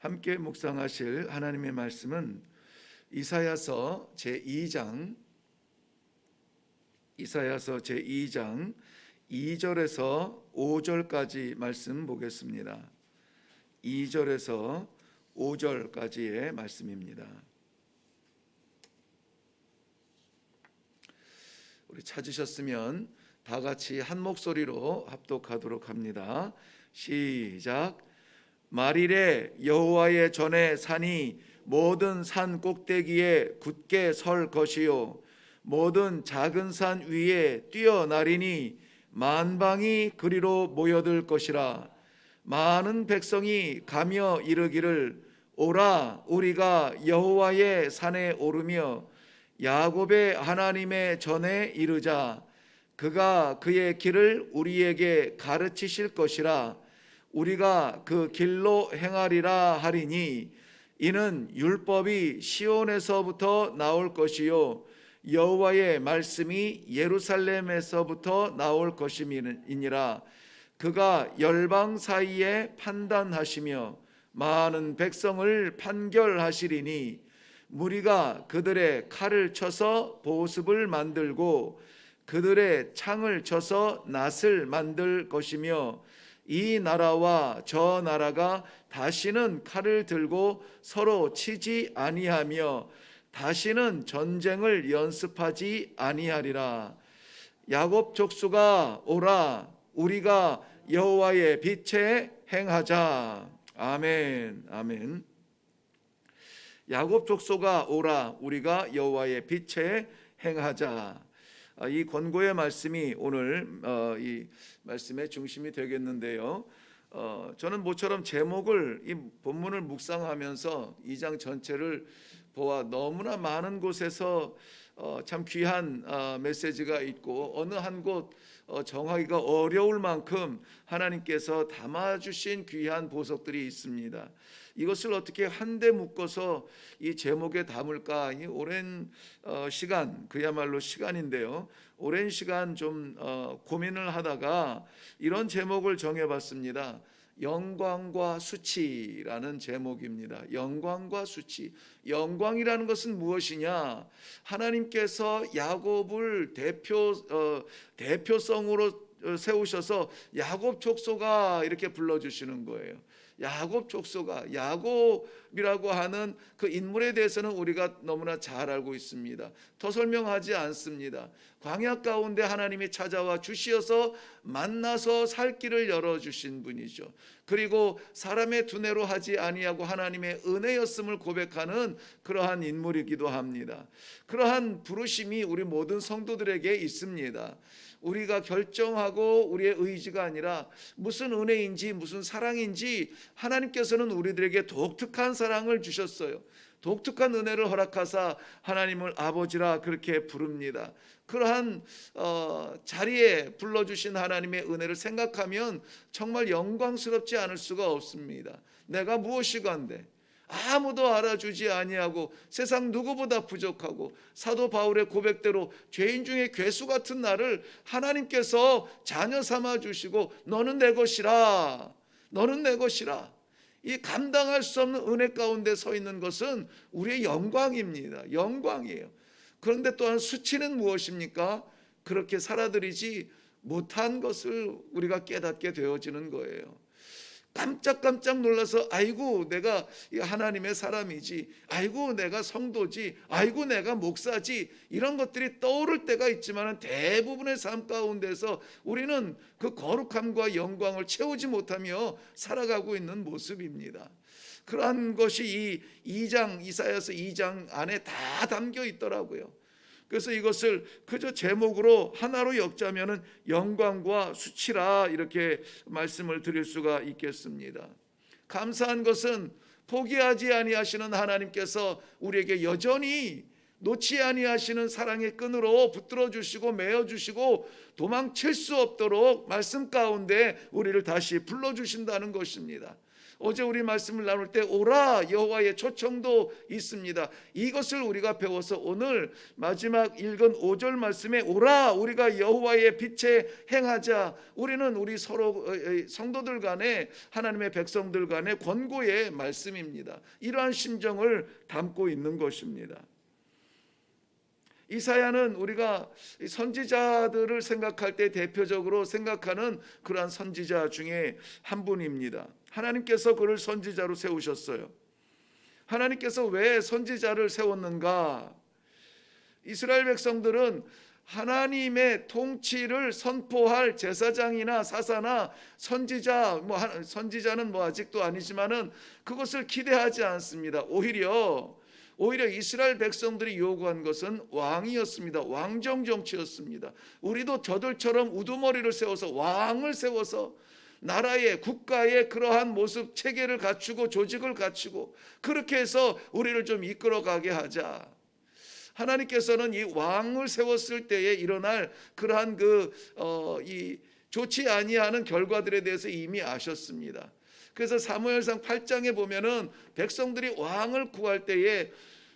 함께 묵상하실 하나님의 말씀은 이사야서 제2장 2절에서 5절까지 말씀 보겠습니다. 2절에서 5절까지의 말씀입니다. 우리 찾으셨으면 다 같이 한 목소리로 합독하도록 합니다. 시작. 말일에 여호와의 전에 산이 모든 산 꼭대기에 굳게 설 것이요 모든 작은 산 위에 뛰어나리니 만방이 그리로 모여들 것이라. 많은 백성이 가며 이르기를 오라 우리가 여호와의 산에 오르며 야곱의 하나님의 전에 이르자. 그가 그의 길을 우리에게 가르치실 것이라. 우리가 그 길로 행하리라 하리니 이는 율법이 시온에서부터 나올 것이요 여호와의 말씀이 예루살렘에서부터 나올 것임이니라. 그가 열방 사이에 판단하시며 많은 백성을 판결하시리니 무리가 그들의 칼을 쳐서 보습을 만들고 그들의 창을 쳐서 낫을 만들 것이며 이 나라와 저 나라가 다시는 칼을 들고 서로 치지 아니하며 다시는 전쟁을 연습하지 아니하리라. 야곱 족속아 오라 우리가 여호와의 빛에 행하자. 아멘. 아멘. 야곱 족속아 오라 우리가 여호와의 빛에 행하자. 이 권고의 말씀이 오늘 이 말씀의 중심이 되겠는데요. 저는 모처럼 제목을 이 본문을 묵상하면서 2장 전체를 보아 너무나 많은 곳에서 참 귀한 메시지가 있고 어느 한 곳 정하기가 어려울 만큼 하나님께서 담아주신 귀한 보석들이 있습니다. 이것을 어떻게 한데 묶어서 이 제목에 담을까? 이 오랜 시간, 그야말로 시간인데요. 오랜 시간 좀 고민을 하다가 이런 제목을 정해봤습니다. 영광과 수치라는 제목입니다. 영광과 수치. 영광이라는 것은 무엇이냐? 하나님께서 야곱을 대표성으로 세우셔서 야곱 족속아 이렇게 불러주시는 거예요. 야곱 족속아. 야곱이라고 하는 그 인물에 대해서는 우리가 너무나 잘 알고 있습니다. 더 설명하지 않습니다. 광야 가운데 하나님이 찾아와 주시어서 만나서 살 길을 열어주신 분이죠. 그리고 사람의 두뇌로 하지 아니하고 하나님의 은혜였음을 고백하는 그러한 인물이기도 합니다. 그러한 부르심이 우리 모든 성도들에게 있습니다. 우리가 결정하고 우리의 의지가 아니라 무슨 은혜인지 무슨 사랑인지 하나님께서는 우리들에게 독특한 사랑을 주셨어요. 독특한 은혜를 허락하사 하나님을 아버지라 그렇게 부릅니다. 그러한 자리에 불러주신 하나님의 은혜를 생각하면 정말 영광스럽지 않을 수가 없습니다. 내가 무엇이건데 아무도 알아주지 아니하고 세상 누구보다 부족하고 사도 바울의 고백대로 죄인 중에 괴수 같은 나를 하나님께서 자녀 삼아 주시고 너는 내 것이라, 너는 내 것이라, 이 감당할 수 없는 은혜 가운데 서 있는 것은 우리의 영광입니다. 영광이에요. 그런데 또한 수치는 무엇입니까? 그렇게 살아들이지 못한 것을 우리가 깨닫게 되어지는 거예요. 깜짝깜짝 놀라서 아이고 내가 하나님의 사람이지, 아이고 내가 성도지, 아이고 내가 목사지, 이런 것들이 떠오를 때가 있지만 대부분의 삶 가운데서 우리는 그 거룩함과 영광을 채우지 못하며 살아가고 있는 모습입니다. 그러한 것이 이 2장 이사야서 2장 안에 다 담겨 있더라고요. 그래서 이것을 그저 제목으로 하나로 엮자면은 영광과 수치라 이렇게 말씀을 드릴 수가 있겠습니다. 감사한 것은 포기하지 아니하시는 하나님께서 우리에게 여전히 놓지 아니하시는 사랑의 끈으로 붙들어 주시고 매어 주시고 도망칠 수 없도록 말씀 가운데 우리를 다시 불러 주신다는 것입니다. 어제 우리 말씀을 나눌 때 오라 여호와의 초청도 있습니다. 이것을 우리가 배워서 오늘 마지막 읽은 5절 말씀에 오라 우리가 여호와의 빛에 행하자. 우리는 우리 서로 성도들 간에 하나님의 백성들 간의 권고의 말씀입니다. 이러한 심정을 담고 있는 것입니다. 이사야는 우리가 선지자들을 생각할 때 대표적으로 생각하는 그러한 선지자 중에 한 분입니다. 하나님께서 그를 선지자로 세우셨어요. 하나님께서 왜 선지자를 세웠는가? 이스라엘 백성들은 하나님의 통치를 선포할 제사장이나 사사나 선지자, 선지자는 아직도 아니지만은 그것을 기대하지 않습니다. 오히려 이스라엘 백성들이 요구한 것은 왕이었습니다. 왕정 정치였습니다. 우리도 저들처럼 우두머리를 세워서 왕을 세워서 나라의 국가의 그러한 모습 체계를 갖추고 조직을 갖추고 그렇게 해서 우리를 좀 이끌어가게 하자. 하나님께서는 이 왕을 세웠을 때에 일어날 그러한 이 좋지 아니하는 결과들에 대해서 이미 아셨습니다. 그래서 사무엘상 8장에 보면은 백성들이 왕을 구할 때에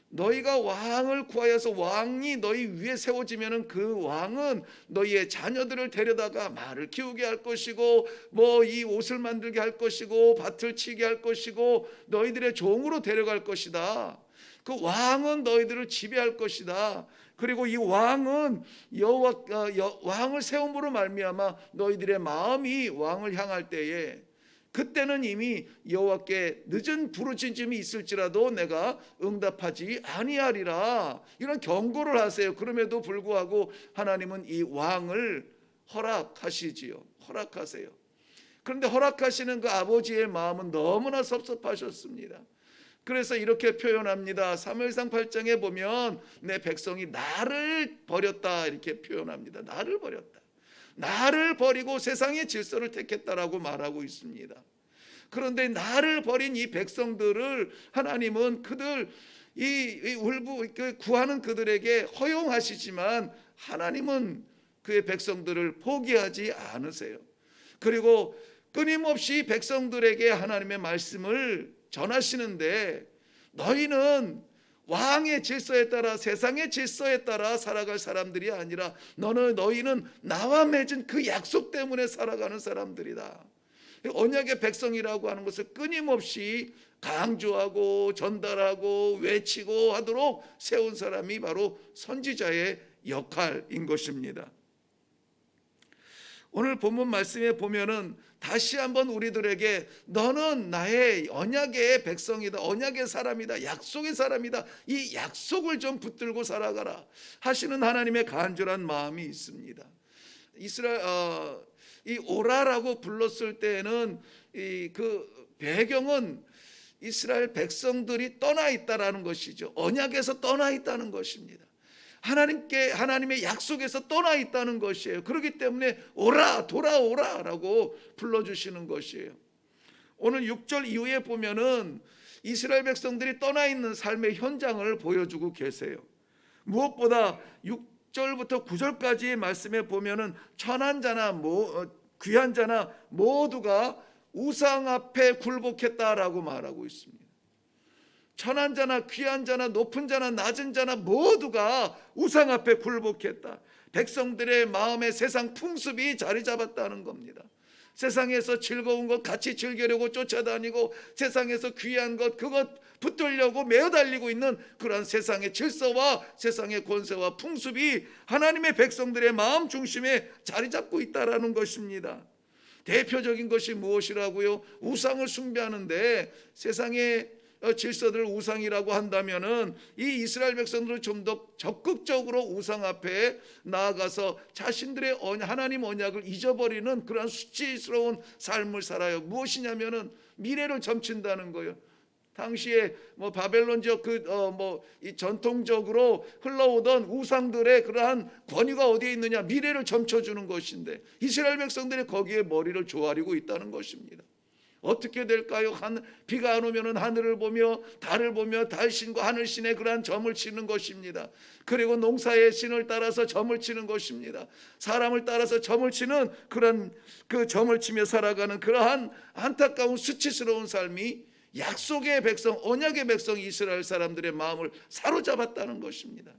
너희가 왕을 구하여서 왕이 너희 위에 세워지면은 그 왕은 너희의 자녀들을 데려다가 말을 키우게 할 것이고 이 옷을 만들게 할 것이고 밭을 치게 할 것이고 너희들의 종으로 데려갈 것이다. 그 왕은 너희들을 지배할 것이다. 그리고 이 왕은 왕을 세움으로 말미암아 너희들의 마음이 왕을 향할 때에 그때는 이미 여호와께 늦은 부르짖음이 있을지라도 내가 응답하지 아니하리라. 이런 경고를 하세요. 그럼에도 불구하고 하나님은 이 왕을 허락하시지요. 허락하세요. 그런데 허락하시는 그 아버지의 마음은 너무나 섭섭하셨습니다. 그래서 이렇게 표현합니다. 사무엘상 8장에 보면 내 백성이 나를 버렸다 이렇게 표현합니다. 나를 버렸다. 나를 버리고 세상의 질서를 택했다라고 말하고 있습니다. 그런데 나를 버린 이 백성들을 하나님은 그들 구하는 그들에게 허용하시지만 하나님은 그의 백성들을 포기하지 않으세요. 그리고 끊임없이 백성들에게 하나님의 말씀을 전하시는데 너희는 왕의 질서에 따라 세상의 질서에 따라 살아갈 사람들이 아니라 너희는 나와 맺은 그 약속 때문에 살아가는 사람들이다. 언약의 백성이라고 하는 것을 끊임없이 강조하고 전달하고 외치고 하도록 세운 사람이 바로 선지자의 역할인 것입니다. 오늘 본문 말씀에 보면은 다시 한번 우리들에게 너는 나의 언약의 백성이다. 언약의 사람이다. 약속의 사람이다. 이 약속을 좀 붙들고 살아가라 하시는 하나님의 간절한 마음이 있습니다. 이 오라라고 불렀을 때는 그 배경은 이스라엘 백성들이 떠나 있다라는 것이죠. 언약에서 떠나 있다는 것입니다. 하나님의 약속에서 떠나 있다는 것이에요. 그렇기 때문에 오라 돌아오라라고 불러주시는 것이에요. 오늘 6절 이후에 보면은 이스라엘 백성들이 떠나 있는 삶의 현장을 보여주고 계세요. 무엇보다 6절부터 9절까지의 말씀에 보면은 천한 자나 귀한 자나 모두가 우상 앞에 굴복했다라고 말하고 있습니다. 천한 자나 귀한 자나 높은 자나 낮은 자나 모두가 우상 앞에 굴복했다. 백성들의 마음에 세상 풍습이 자리 잡았다는 겁니다. 세상에서 즐거운 것 같이 즐기려고 쫓아다니고 세상에서 귀한 것 그것 붙들려고 매어달리고 있는 그러한 세상의 질서와 세상의 권세와 풍습이 하나님의 백성들의 마음 중심에 자리 잡고 있다라는 것입니다. 대표적인 것이 무엇이라고요? 우상을 숭배하는데 세상의 질서들을 우상이라고 한다면은 이 이스라엘 백성들은 좀 더 적극적으로 우상 앞에 나아가서 자신들의 하나님 언약을 잊어버리는 그런 수치스러운 삶을 살아요. 무엇이냐면은 미래를 점친다는 거예요. 당시에 바벨론 지역 이 전통적으로 흘러오던 우상들의 그러한 권위가 어디에 있느냐? 미래를 점쳐주는 것인데 이스라엘 백성들이 거기에 머리를 조아리고 있다는 것입니다. 어떻게 될까요? 비가 안 오면 하늘을 보며 달을 보며 달신과 하늘신의 그러한 점을 치는 것입니다. 그리고 농사의 신을 따라서 점을 치는 것입니다. 사람을 따라서 점을 치는 그런 그 점을 치며 살아가는 그러한 안타까운 수치스러운 삶이 약속의 백성, 언약의 백성 이스라엘 사람들의 마음을 사로잡았다는 것입니다.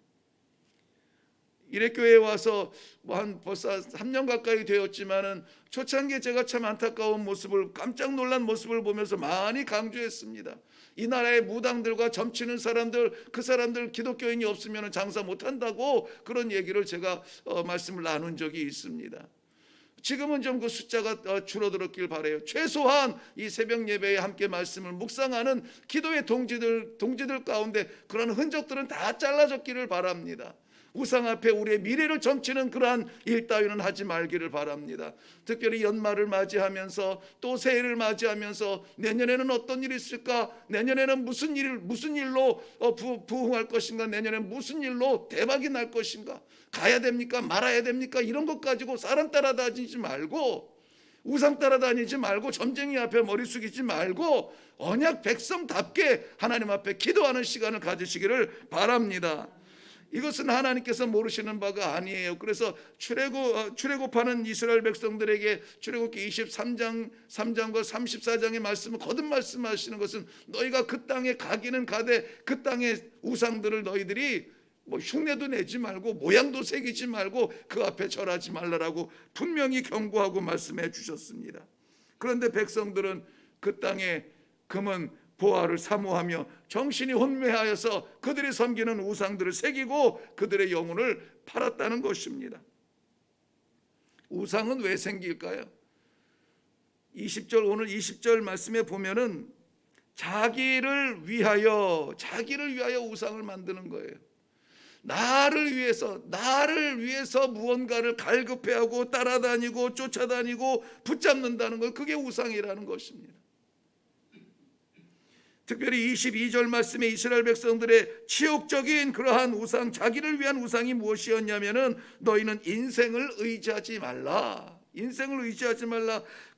이레교회에 와서 한 벌써 3년 가까이 되었지만은 초창기에 제가 참 안타까운 모습을, 깜짝 놀란 모습을 보면서 많이 강조했습니다. 이 나라의 무당들과 점치는 사람들, 그 사람들 기독교인이 없으면 장사 못한다고 그런 얘기를 제가 말씀을 나눈 적이 있습니다. 지금은 좀 그 숫자가 줄어들었길 바라요. 최소한 이 새벽 예배에 함께 말씀을 묵상하는 기도의 동지들 가운데 그런 흔적들은 다 잘라졌기를 바랍니다. 우상 앞에 우리의 미래를 점치는 그러한 일 따위는 하지 말기를 바랍니다. 특별히 연말을 맞이하면서 또 새해를 맞이하면서 내년에는 어떤 일이 있을까? 내년에는 무슨 일로 부흥할 것인가? 내년에는 무슨 일로 대박이 날 것인가? 가야 됩니까? 말아야 됩니까? 이런 것 가지고 사람 따라다니지 말고, 우상 따라다니지 말고, 점쟁이 앞에 머리 숙이지 말고 언약 백성답게 하나님 앞에 기도하는 시간을 가지시기를 바랍니다. 이것은 하나님께서 모르시는 바가 아니에요. 그래서 출애굽하는 이스라엘 백성들에게 출애굽기 23장 3장과 34장의 말씀을 거듭 말씀하시는 것은 너희가 그 땅에 가기는 가되 그 땅의 우상들을 너희들이 흉내도 내지 말고 모양도 새기지 말고 그 앞에 절하지 말라라고 분명히 경고하고 말씀해 주셨습니다. 그런데 백성들은 그 땅에 금은 보화를 사모하며 정신이 혼미하여서 그들이 섬기는 우상들을 새기고 그들의 영혼을 팔았다는 것입니다. 우상은 왜 생길까요? 20절, 오늘 20절 말씀에 보면은 자기를 위하여 우상을 만드는 거예요. 나를 위해서 무언가를 갈급해하고 따라다니고 쫓아다니고 붙잡는다는 것, 그게 우상이라는 것입니다. 특별히 22절 말씀에 이스라엘 백성들의 치욕적인 그러한 우상, 자기를 위한 우상이 무엇이었냐면은 너희는 인생을 의지하지 말라.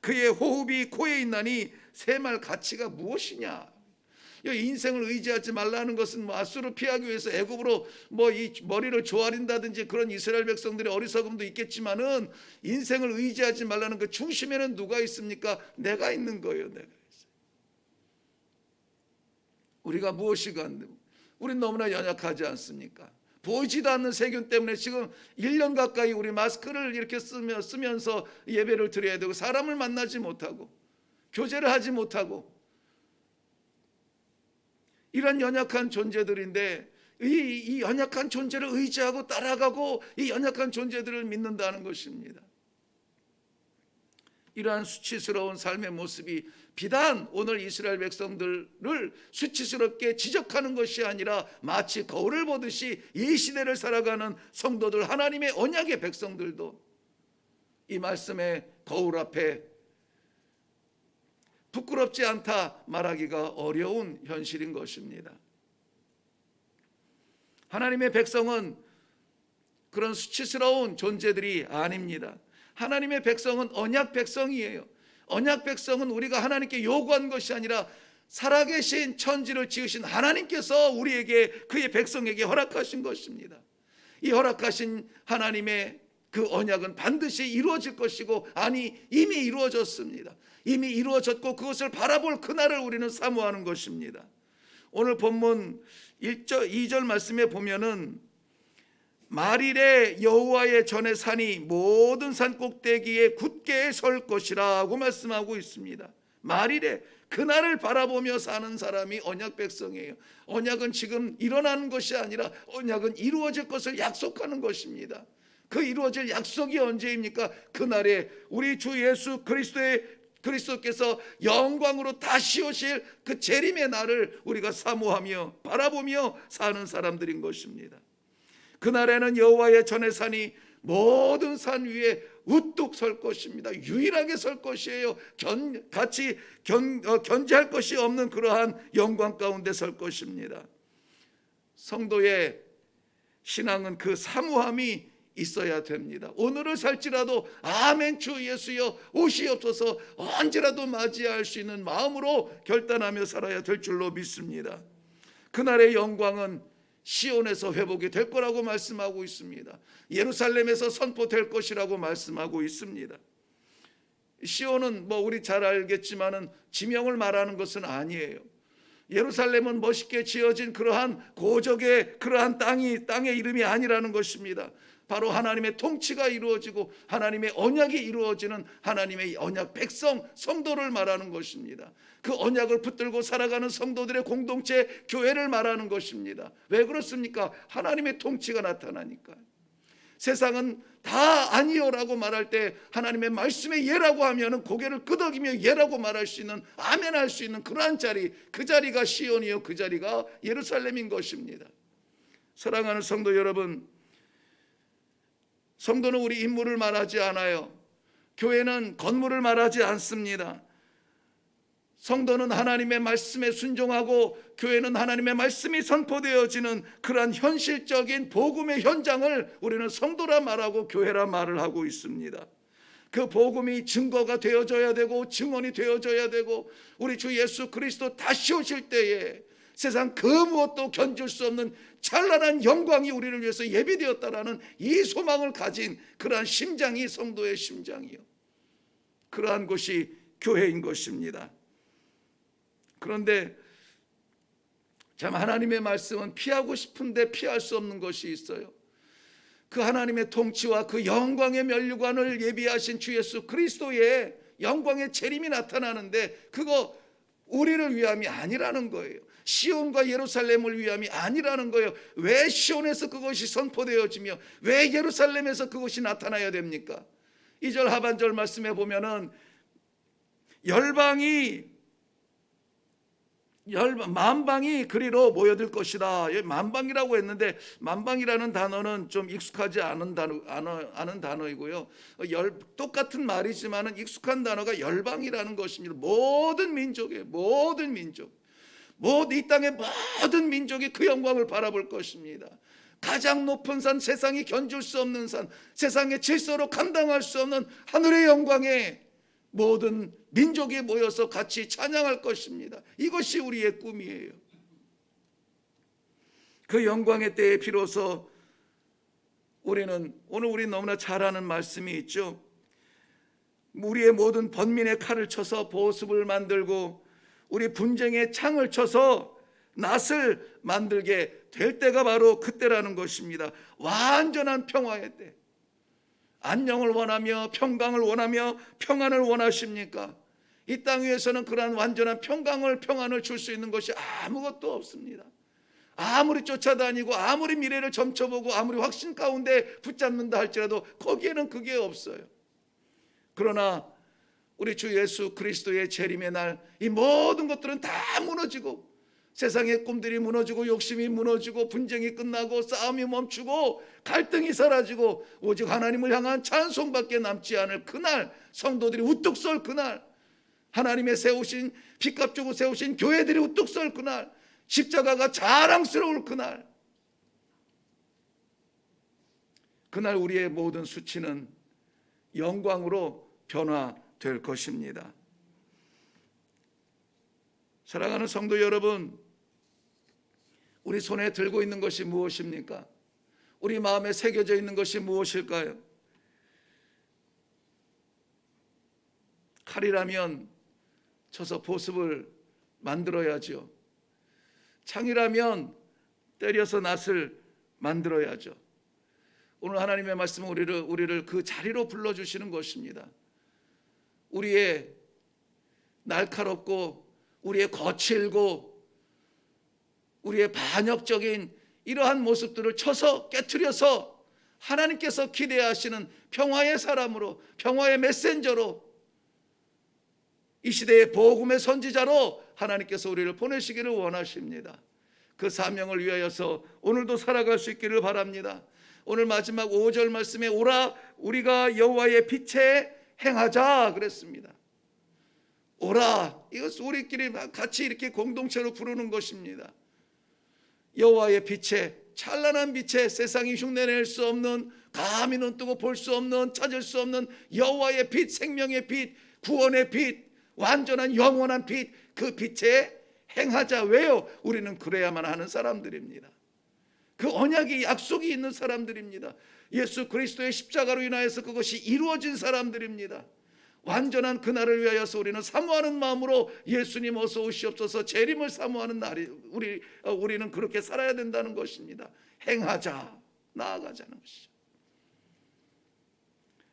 그의 호흡이 코에 있나니 새 말 가치가 무엇이냐. 인생을 의지하지 말라는 것은 아수르를 피하기 위해서 애굽으로 이 머리를 조아린다든지 그런 이스라엘 백성들의 어리석음도 있겠지만은 인생을 의지하지 말라는 그 중심에는 누가 있습니까? 내가 있는 거예요. 내가. 우리가 무엇이가, 우린 너무나 연약하지 않습니까? 보이지도 않는 세균 때문에 지금 1년 가까이 우리 마스크를 이렇게 쓰면서 예배를 드려야 되고 사람을 만나지 못하고 교제를 하지 못하고 이런 연약한 존재들인데 이 연약한 존재를 의지하고 따라가고 이 연약한 존재들을 믿는다는 것입니다. 이러한 수치스러운 삶의 모습이 비단 오늘 이스라엘 백성들을 수치스럽게 지적하는 것이 아니라 마치 거울을 보듯이 이 시대를 살아가는 성도들, 하나님의 언약의 백성들도 이 말씀의 거울 앞에 부끄럽지 않다 말하기가 어려운 현실인 것입니다. 하나님의 백성은 그런 수치스러운 존재들이 아닙니다. 하나님의 백성은 언약 백성이에요. 언약 백성은 우리가 하나님께 요구한 것이 아니라 살아계신 천지를 지으신 하나님께서 우리에게, 그의 백성에게 허락하신 것입니다. 이 허락하신 하나님의 그 언약은 반드시 이루어질 것이고, 아니 이미 이루어졌습니다. 이미 이루어졌고 그것을 바라볼 그날을 우리는 사모하는 것입니다. 오늘 본문 1절 2절 말씀에 보면은 말일에 여호와의 전에 산이 모든 산 꼭대기에 굳게 설 것이라고 말씀하고 있습니다. 말일에, 그날을 바라보며 사는 사람이 언약 백성이에요. 언약은 지금 일어나는 것이 아니라 언약은 이루어질 것을 약속하는 것입니다. 그 이루어질 약속이 언제입니까? 그날에 우리 주 예수 그리스도께서 영광으로 다시 오실 그 재림의 날을 우리가 사모하며 바라보며 사는 사람들인 것입니다. 그날에는 여호와의 전의 산이 모든 산 위에 우뚝 설 것입니다. 유일하게 설 것이에요. 같이 견제할 것이 없는 그러한 영광 가운데 설 것입니다. 성도의 신앙은 그 사모함이 있어야 됩니다. 오늘을 살지라도 아멘 주 예수여 오시옵소서 언제라도 맞이할 수 있는 마음으로 결단하며 살아야 될 줄로 믿습니다. 그날의 영광은 시온에서 회복이 될 거라고 말씀하고 있습니다. 예루살렘에서 선포될 것이라고 말씀하고 있습니다. 시온은 우리 잘 알겠지만은 지명을 말하는 것은 아니에요. 예루살렘은 멋있게 지어진 그러한 고적의 그러한 땅의 이름이 아니라는 것입니다. 바로 하나님의 통치가 이루어지고 하나님의 언약이 이루어지는 하나님의 언약 백성 성도를 말하는 것입니다. 그 언약을 붙들고 살아가는 성도들의 공동체 교회를 말하는 것입니다. 왜 그렇습니까? 하나님의 통치가 나타나니까. 세상은 다 아니요라고 말할 때 하나님의 말씀에 예라고 하면은 고개를 끄덕이며 예라고 말할 수 있는 아멘할 수 있는 그러한 자리, 그 자리가 시온이요, 그 자리가 예루살렘인 것입니다. 사랑하는 성도 여러분, 성도는 우리 인물을 말하지 않아요. 교회는 건물을 말하지 않습니다. 성도는 하나님의 말씀에 순종하고 교회는 하나님의 말씀이 선포되어지는 그러한 현실적인 복음의 현장을 우리는 성도라 말하고 교회라 말을 하고 있습니다. 그 복음이 증거가 되어져야 되고 증언이 되어져야 되고 우리 주 예수 그리스도 다시 오실 때에 세상 그 무엇도 견줄 수 없는 찬란한 영광이 우리를 위해서 예비되었다라는 이 소망을 가진 그러한 심장이 성도의 심장이요, 그러한 것이 교회인 것입니다. 그런데 참 하나님의 말씀은 피하고 싶은데 피할 수 없는 것이 있어요. 그 하나님의 통치와 그 영광의 면류관을 예비하신 주 예수 그리스도의 영광의 재림이 나타나는데 그거 우리를 위함이 아니라는 거예요. 시온과 예루살렘을 위함이 아니라는 거예요. 왜 시온에서 그것이 선포되어지며 왜 예루살렘에서 그것이 나타나야 됩니까? 2절 하반절 말씀에 보면은 만방이 그리로 모여들 것이다. 만방이라고 했는데 만방이라는 단어는 좀 익숙하지 않은 단어이고요. 똑같은 말이지만은 익숙한 단어가 열방이라는 것입니다. 모든 민족이에요. 모든 민족. 이 땅의 모든 민족이 그 영광을 바라볼 것입니다. 가장 높은 산, 세상이 견줄 수 없는 산, 세상의 질서로 감당할 수 없는 하늘의 영광에 모든 민족이 모여서 같이 찬양할 것입니다. 이것이 우리의 꿈이에요. 그 영광의 때에 비로소 우리는 오늘 우리 너무나 잘 아는 말씀이 있죠. 우리의 모든 번민의 칼을 쳐서 보습을 만들고 우리 분쟁의 창을 쳐서 낫을 만들게 될 때가 바로 그때라는 것입니다. 완전한 평화의 때. 안녕을 원하며 평강을 원하며 평안을 원하십니까? 이 땅 위에서는 그러한 완전한 평안을 줄 수 있는 것이 아무것도 없습니다. 아무리 쫓아다니고 아무리 미래를 점쳐보고 아무리 확신 가운데 붙잡는다 할지라도 거기에는 그게 없어요. 그러나 우리 주 예수 그리스도의 재림의 날 이 모든 것들은 다 무너지고 세상의 꿈들이 무너지고 욕심이 무너지고 분쟁이 끝나고 싸움이 멈추고 갈등이 사라지고 오직 하나님을 향한 찬송밖에 남지 않을 그날, 성도들이 우뚝 설 그날, 하나님의 세우신 피값 주고 세우신 교회들이 우뚝 설 그날, 십자가가 자랑스러울 그날 우리의 모든 수치는 영광으로 변화될 것입니다. 사랑하는 성도 여러분, 우리 손에 들고 있는 것이 무엇입니까? 우리 마음에 새겨져 있는 것이 무엇일까요? 칼이라면 쳐서 보습을 만들어야죠. 창이라면 때려서 낫을 만들어야죠. 오늘 하나님의 말씀은 우리를 그 자리로 불러주시는 것입니다. 우리의 날카롭고 우리의 거칠고 우리의 반역적인 이러한 모습들을 쳐서 깨트려서 하나님께서 기대하시는 평화의 사람으로, 평화의 메신저로, 이 시대의 복음의 선지자로 하나님께서 우리를 보내시기를 원하십니다. 그 사명을 위하여서 오늘도 살아갈 수 있기를 바랍니다. 오늘 마지막 5절 말씀에 오라 우리가 여호와의 빛에 행하자 그랬습니다. 오라, 이것은 우리끼리 같이 이렇게 공동체로 부르는 것입니다. 여호와의 빛에, 찬란한 빛에, 세상이 흉내낼 수 없는 감히 눈 뜨고 볼 수 없는, 찾을 수 없는 여호와의 빛, 생명의 빛, 구원의 빛, 완전한 영원한 빛, 그 빛에 행하자. 왜요? 우리는 그래야만 하는 사람들입니다. 그 언약이, 약속이 있는 사람들입니다. 예수 그리스도의 십자가로 인하여서 그것이 이루어진 사람들입니다. 완전한 그날을 위하여서 우리는 사모하는 마음으로 예수님 어서 오시옵소서, 재림을 사모하는 날이 우리는 그렇게 살아야 된다는 것입니다. 행하자, 나아가자는 것이죠.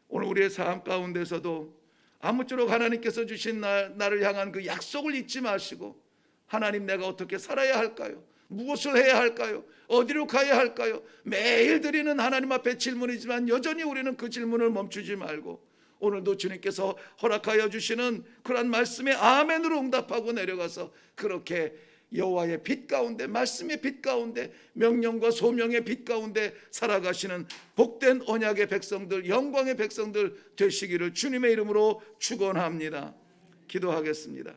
오늘 우리의 삶 가운데서도 아무쪼록 하나님께서 주신 나를 향한 그 약속을 잊지 마시고, 하나님, 내가 어떻게 살아야 할까요? 무엇을 해야 할까요? 어디로 가야 할까요? 매일 드리는 하나님 앞에 질문이지만 여전히 우리는 그 질문을 멈추지 말고 오늘도 주님께서 허락하여 주시는 그런 말씀에 아멘으로 응답하고 내려가서 그렇게 여호와의 빛 가운데, 말씀의 빛 가운데, 명령과 소명의 빛 가운데 살아가시는 복된 언약의 백성들, 영광의 백성들 되시기를 주님의 이름으로 축원합니다. 기도하겠습니다.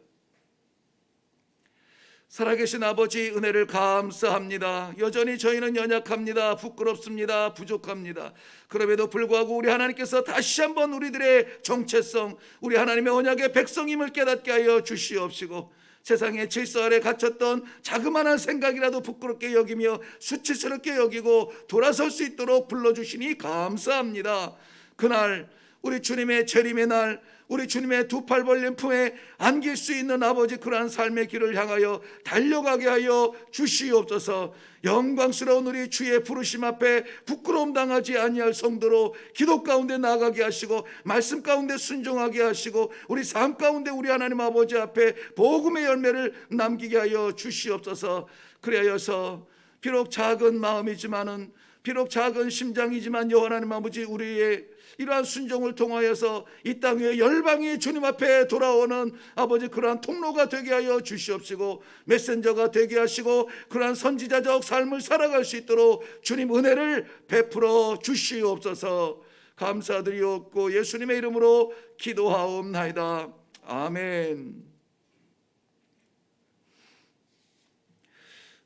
살아계신 아버지, 은혜를 감사합니다. 여전히 저희는 연약합니다. 부끄럽습니다. 부족합니다. 그럼에도 불구하고 우리 하나님께서 다시 한번 우리들의 정체성, 우리 하나님의 언약의 백성임을 깨닫게 하여 주시옵시고, 세상의 질서 아래 갇혔던 자그마한 생각이라도 부끄럽게 여기며 수치스럽게 여기고 돌아설 수 있도록 불러주시니 감사합니다. 그날 우리 주님의 재림의 날, 우리 주님의 두 팔 벌린 품에 안길 수 있는 아버지, 그러한 삶의 길을 향하여 달려가게 하여 주시옵소서. 영광스러운 우리 주의 부르심 앞에 부끄러움 당하지 아니할 성도로 기도 가운데 나아가게 하시고, 말씀 가운데 순종하게 하시고, 우리 삶 가운데 우리 하나님 아버지 앞에 복음의 열매를 남기게 하여 주시옵소서. 그리하여서 비록 작은 마음이지만은, 비록 작은 심장이지만 여호와 하나님 아버지, 우리의 이러한 순종을 통하여서 이 땅 위에 열방이 주님 앞에 돌아오는 아버지, 그러한 통로가 되게 하여 주시옵시고, 메신저가 되게 하시고, 그러한 선지자적 삶을 살아갈 수 있도록 주님 은혜를 베풀어 주시옵소서. 감사드리옵고 예수님의 이름으로 기도하옵나이다. 아멘.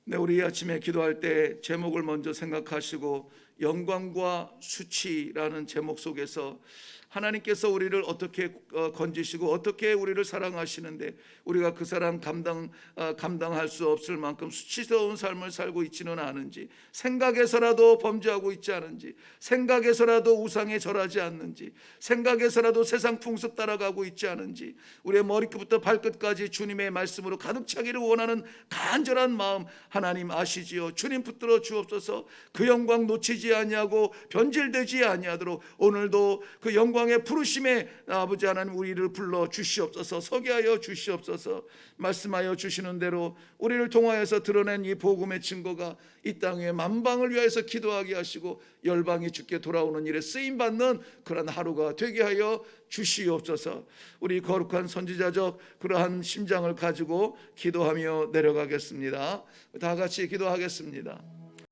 네, 우리 아침에 기도할 때 제목을 먼저 생각하시고, 영광과 수치라는 제목 속에서 하나님께서 우리를 어떻게 건지시고 어떻게 우리를 사랑하시는데 우리가 그 사랑 감당할 수 없을 만큼 수치스러운 삶을 살고 있지는 않은지, 생각에서라도 범죄하고 있지 않은지, 생각에서라도 우상에 절하지 않는지, 생각에서라도 세상 풍습 따라가고 있지 않은지, 우리의 머리끝부터 발끝까지 주님의 말씀으로 가득 차기를 원하는 간절한 마음 하나님 아시지요. 주님 붙들어 주옵소서. 그 영광 놓치지 아니하고 변질되지 아니하도록 오늘도 그 영광의 부르심에 아버지 하나님 우리를 불러 주시옵소서. 서게 하여 주시옵소서. 말씀하여 주시는 대로 우리를 통하여서 드러낸 이 복음의 증거가 이 땅의 만방을 위하여서 기도하게 하시고 열방이 주께 돌아오는 일에 쓰임받는 그런 하루가 되게 하여 주시옵소서. 우리 거룩한 선지자적 그러한 심장을 가지고 기도하며 내려가겠습니다. 다 같이 기도하겠습니다.